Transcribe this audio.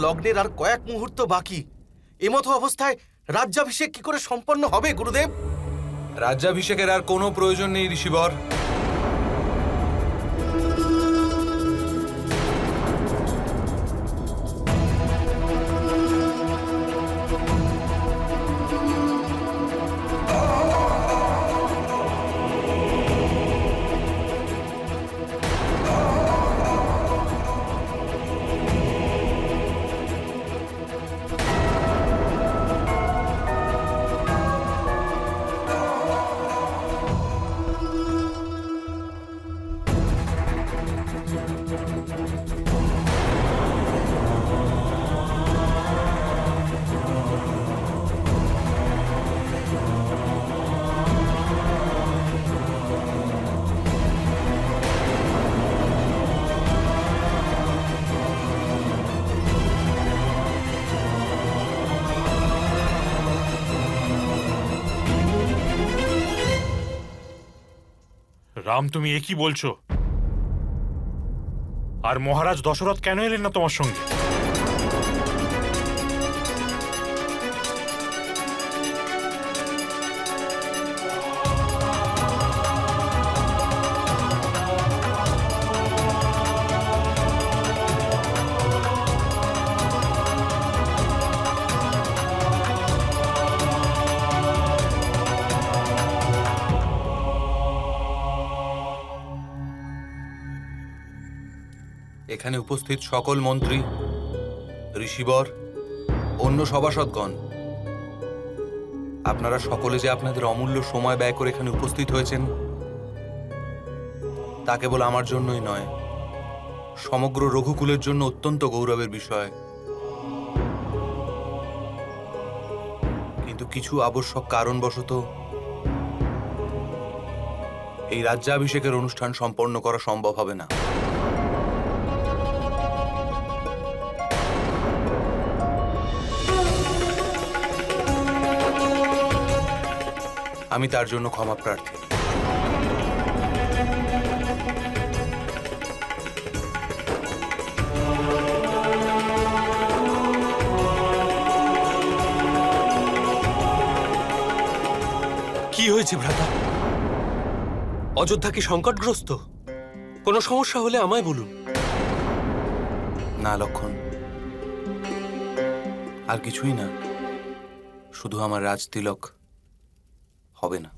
লগ্নের আর কয়েক মুহূর্ত বাকি। এমতো অবস্থায় রাজ্যাভিষেক কি করে সম্পন্ন হবে গুরুদেব? রাজ্যাভিষেকের আর কোনো প্রয়োজন নেই ঋষিবর। রাম, তুমি এ কি বলছো? আর মহারাজ দশরথ কেন এলেন না তোমার সঙ্গে? এখানে উপস্থিত সকল মন্ত্রী, ঋষিবর, অন্য সভাসদগণ, আপনারা সকলে যে আপনাদের অমূল্য সময় ব্যয় করে এখানে উপস্থিত হয়েছেন তা কেবল আমার জন্যই নয়, সমগ্র রঘুকুলের জন্য অত্যন্ত গৌরবের বিষয়। কিন্তু কিছু আবশ্যক কারণবশত এই রাজ্যাভিষেকের অনুষ্ঠান সম্পন্ন করা সম্ভব হবে না। আমি তার জন্য ক্ষমা প্রার্থী। কি হয়েছে ভ্রাতা? অযোধ্যা কি সংকটগ্রস্ত? কোনো সমস্যা হলে আমায় বলুন। না লক্ষণ, আর কিছুই না, শুধু আমার রাজতিলক হবে না।